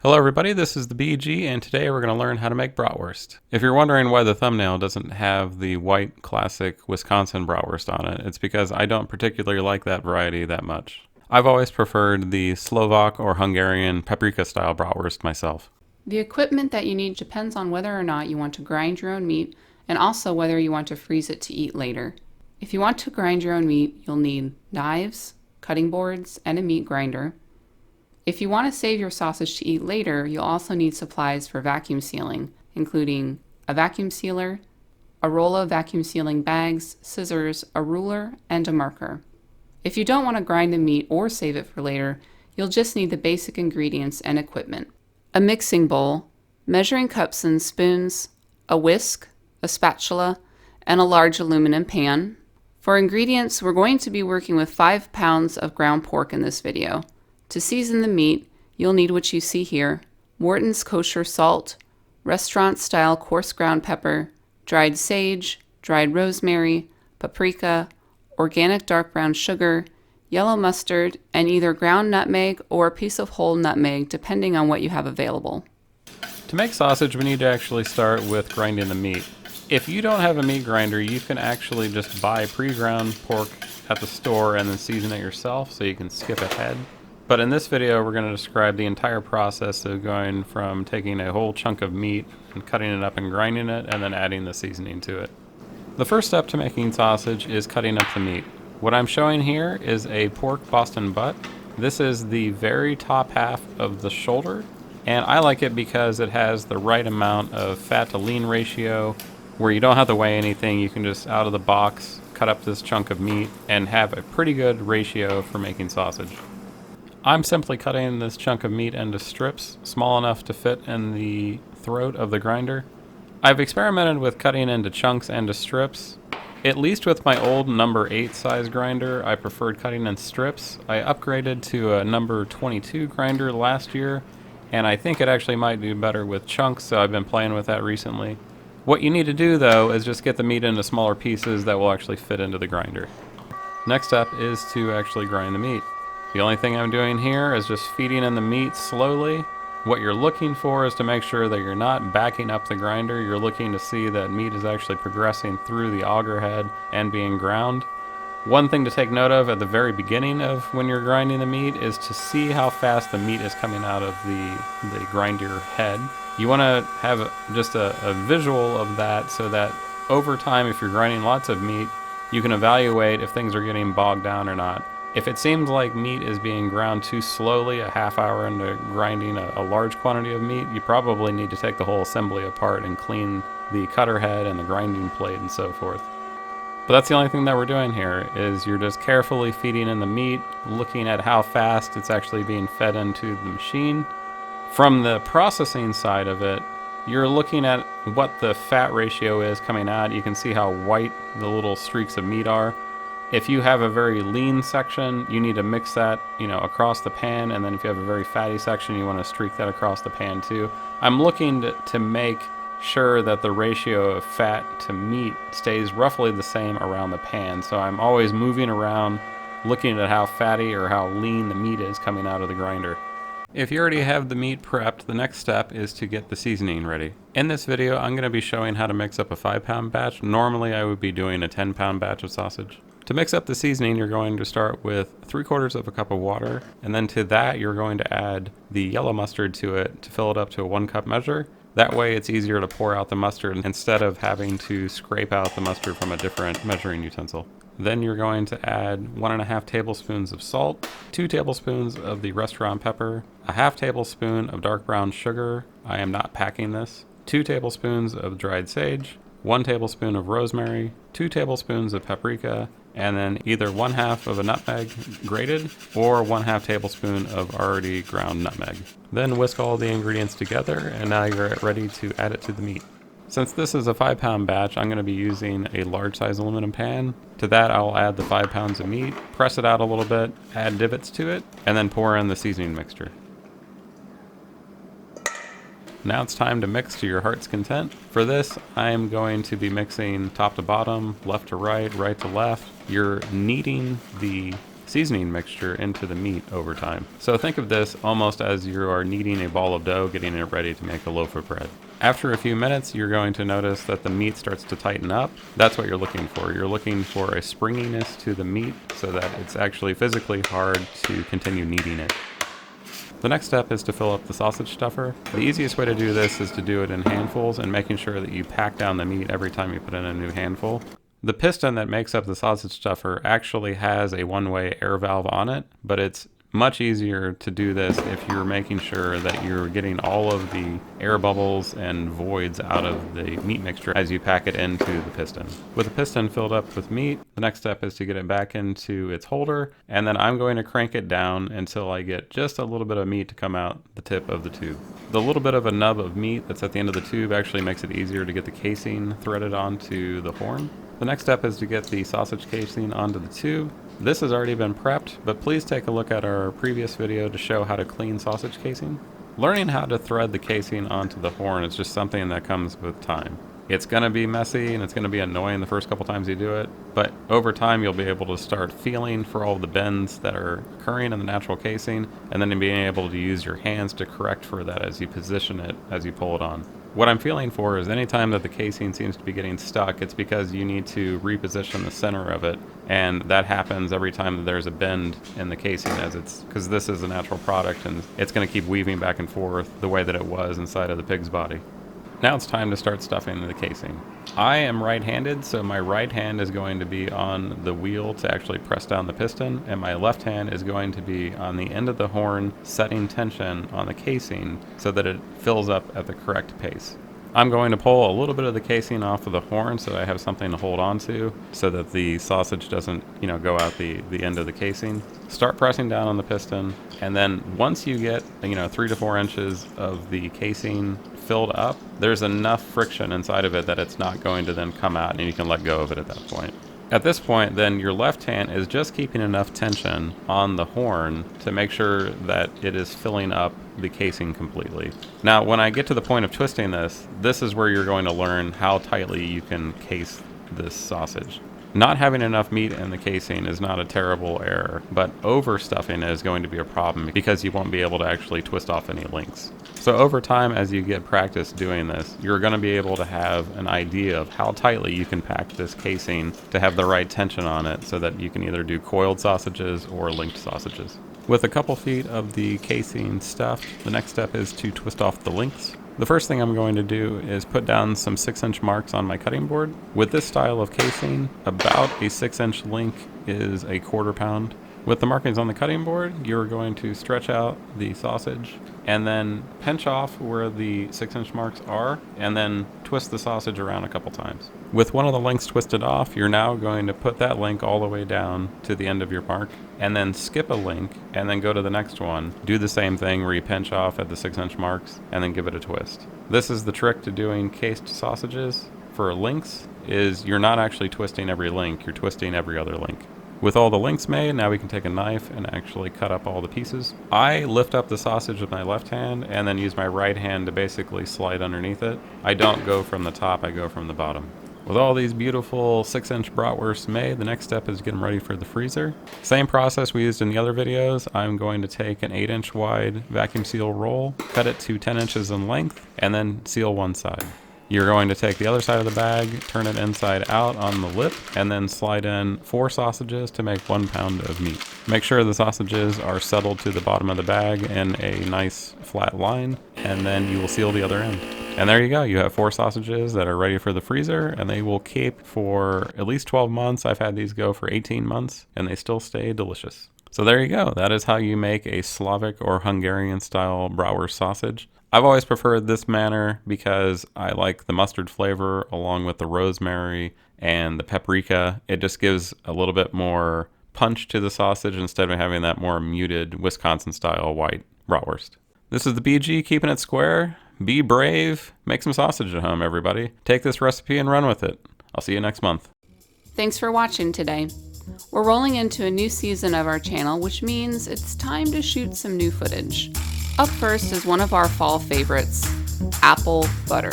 Hello everybody, this is the BG, and today we're going to learn how to make bratwurst. If you're wondering why the thumbnail doesn't have the white classic Wisconsin bratwurst on it, it's because I don't particularly like that variety that much. I've always preferred the Slovak or Hungarian paprika style bratwurst myself. The equipment that you need depends on whether or not you want to grind your own meat and also whether you want to freeze it to eat later. If you want to grind your own meat, you'll need knives, cutting boards, and a meat grinder. If you want to save your sausage to eat later, you'll also need supplies for vacuum sealing, including a vacuum sealer, a roll of vacuum sealing bags, scissors, a ruler, and a marker. If you don't want to grind the meat or save it for later, you'll just need the basic ingredients and equipment: a mixing bowl, measuring cups and spoons, a whisk, a spatula, and a large aluminum pan. For ingredients, we're going to be working with 5 pounds of ground pork in this video. To season the meat, you'll need what you see here: Morton's kosher salt, restaurant-style coarse ground pepper, dried sage, dried rosemary, paprika, organic dark brown sugar, yellow mustard, and either ground nutmeg or a piece of whole nutmeg, depending on what you have available. To make sausage, we need to actually start with grinding the meat. If you don't have a meat grinder, you can actually just buy pre-ground pork at the store and then season it yourself, so you can skip ahead. But in this video, we're going to describe the entire process of going from taking a whole chunk of meat and cutting it up and grinding it, and then adding the seasoning to it. The first step to making sausage is cutting up the meat. What I'm showing here is a pork Boston butt. This is the very top half of the shoulder, and I like it because it has the right amount of fat to lean ratio where you don't have to weigh anything. You can just out of the box cut up this chunk of meat and have a pretty good ratio for making sausage. I'm simply cutting this chunk of meat into strips small enough to fit in the throat of the grinder. I've experimented with cutting into chunks and to strips. At least with my old number 8 size grinder, I preferred cutting in strips. I upgraded to a number 22 grinder last year, and I think it actually might do better with chunks, so I've been playing with that recently. What you need to do though is just get the meat into smaller pieces that will actually fit into the grinder. Next step is to actually grind the meat. The only thing I'm doing here is just feeding in the meat slowly. What you're looking for is to make sure that you're not backing up the grinder. You're looking to see that meat is actually progressing through the auger head and being ground. One thing to take note of at the very beginning of when you're grinding the meat is to see how fast the meat is coming out of the grinder head. You want to have just a visual of that so that over time, if you're grinding lots of meat, you can evaluate if things are getting bogged down or not. If it seems like meat is being ground too slowly, a half hour into grinding a large quantity of meat, you probably need to take the whole assembly apart and clean the cutter head and the grinding plate and so forth. But that's the only thing that we're doing here, is you're just carefully feeding in the meat, looking at how fast it's actually being fed into the machine. From the processing side of it, you're looking at what the fat ratio is coming out. You can see how white the little streaks of meat are. If you have a very lean section, you need to mix that, across the pan, and then if you have a very fatty section, you want to streak that across the pan too. I'm looking to make sure that the ratio of fat to meat stays roughly the same around the pan, so I'm always moving around, looking at how fatty or how lean the meat is coming out of the grinder. If you already have the meat prepped, the next step is to get the seasoning ready. In this video, I'm going to be showing how to mix up a 5-pound batch. Normally, I would be doing a 10-pound batch of sausage. To mix up the seasoning, you're going to start with 3/4 of a cup of water, and then to that you're going to add the yellow mustard to it to fill it up to a 1-cup measure. That way it's easier to pour out the mustard instead of having to scrape out the mustard from a different measuring utensil. Then you're going to add 1.5 tablespoons of salt, 2 tablespoons of the restaurant pepper, a 1/2 tablespoon of dark brown sugar. I am not packing this. 2 tablespoons of dried sage, 1 tablespoon of rosemary, 2 tablespoons of paprika, and then either 1/2 of a nutmeg grated or 1/2 tablespoon of already ground nutmeg. Then whisk all the ingredients together, and now you're ready to add it to the meat. Since this is a 5-pound batch, I'm going to be using a large size aluminum pan. To that I'll add the 5 pounds of meat, press it out a little bit, add divots to it, and then pour in the seasoning mixture. Now it's time to mix to your heart's content. For this, I'm going to be mixing top to bottom, left to right, right to left. You're kneading the seasoning mixture into the meat over time. So think of this almost as you are kneading a ball of dough, getting it ready to make a loaf of bread. After a few minutes, you're going to notice that the meat starts to tighten up. That's what you're looking for. You're looking for a springiness to the meat so that it's actually physically hard to continue kneading it. The next step is to fill up the sausage stuffer. The easiest way to do this is to do it in handfuls and making sure that you pack down the meat every time you put in a new handful. The piston that makes up the sausage stuffer actually has a one-way air valve on it, but it's much easier to do this if you're making sure that you're getting all of the air bubbles and voids out of the meat mixture as you pack it into the piston. With the piston filled up with meat, the next step is to get it back into its holder, and then I'm going to crank it down until I get just a little bit of meat to come out the tip of the tube. The little bit of a nub of meat that's at the end of the tube actually makes it easier to get the casing threaded onto the horn. The next step is to get the sausage casing onto the tube. This has already been prepped, but please take a look at our previous video to show how to clean sausage casing. Learning how to thread the casing onto the horn is just something that comes with time. It's going to be messy and it's going to be annoying the first couple times you do it, but over time you'll be able to start feeling for all the bends that are occurring in the natural casing, and then being able to use your hands to correct for that as you position it, as you pull it on. What I'm feeling for is anytime that the casing seems to be getting stuck, it's because you need to reposition the center of it, and that happens every time that there's a bend in the casing, because this is a natural product and it's going to keep weaving back and forth the way that it was inside of the pig's body. Now it's time to start stuffing the casing. I am right-handed, so my right hand is going to be on the wheel to actually press down the piston, and my left hand is going to be on the end of the horn, setting tension on the casing so that it fills up at the correct pace. I'm going to pull a little bit of the casing off of the horn so I have something to hold on to so that the sausage doesn't, go out the end of the casing. Start pressing down on the piston, and then once you get, 3 to 4 inches of the casing filled up, there's enough friction inside of it that it's not going to then come out and you can let go of it at that point. At this point, then your left hand is just keeping enough tension on the horn to make sure that it is filling up the casing completely. Now, when I get to the point of twisting this is where you're going to learn how tightly you can case this sausage. Not having enough meat in the casing is not a terrible error, but overstuffing is going to be a problem because you won't be able to actually twist off any links. So over time, as you get practice doing this, you're going to be able to have an idea of how tightly you can pack this casing to have the right tension on it so that you can either do coiled sausages or linked sausages. With a couple feet of the casing stuffed, the next step is to twist off the links. The first thing I'm going to do is put down some 6-inch marks on my cutting board. With this style of casing, about a 6-inch link is a 1/4 pound. With the markings on the cutting board, you're going to stretch out the sausage and then pinch off where the 6-inch marks are and then twist the sausage around a couple times. With one of the links twisted off, you're now going to put that link all the way down to the end of your mark and then skip a link and then go to the next one. Do the same thing where you pinch off at the 6-inch marks and then give it a twist. This is the trick to doing cased sausages. For links, is you're not actually twisting every link, you're twisting every other link. With all the links made, now we can take a knife and actually cut up all the pieces. I lift up the sausage with my left hand and then use my right hand to basically slide underneath it. I don't go from the top, I go from the bottom. With all these beautiful 6-inch bratwursts made, the next step is to get them ready for the freezer. Same process we used in the other videos. I'm going to take an 8-inch wide vacuum seal roll, cut it to 10 inches in length, and then seal one side. You're going to take the other side of the bag, turn it inside out on the lip, and then slide in 4 sausages to make 1 pound of meat. Make sure the sausages are settled to the bottom of the bag in a nice flat line, and then you will seal the other end. And there you go, you have 4 sausages that are ready for the freezer, and they will keep for at least 12 months. I've had these go for 18 months, and they still stay delicious. So there you go, that is how you make a Slavic or Hungarian style bratwurst sausage. I've always preferred this manner because I like the mustard flavor along with the rosemary and the paprika. It just gives a little bit more punch to the sausage instead of having that more muted Wisconsin style white bratwurst. This is the BG keeping it square. Be brave. Make some sausage at home, everybody. Take this recipe and run with it. I'll see you next month. Thanks for watching today. We're rolling into a new season of our channel, which means it's time to shoot some new footage. Up first is one of our fall favorites, apple butter.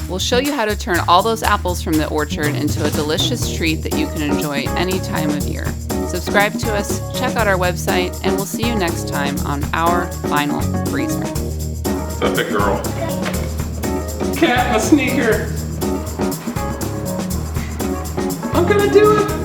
We'll show you how to turn all those apples from the orchard into a delicious treat that you can enjoy any time of year. Subscribe to us, check out our website, and we'll see you next time on Our Final Freezer. That's it, girl. Cat in a sneaker. I'm gonna do it.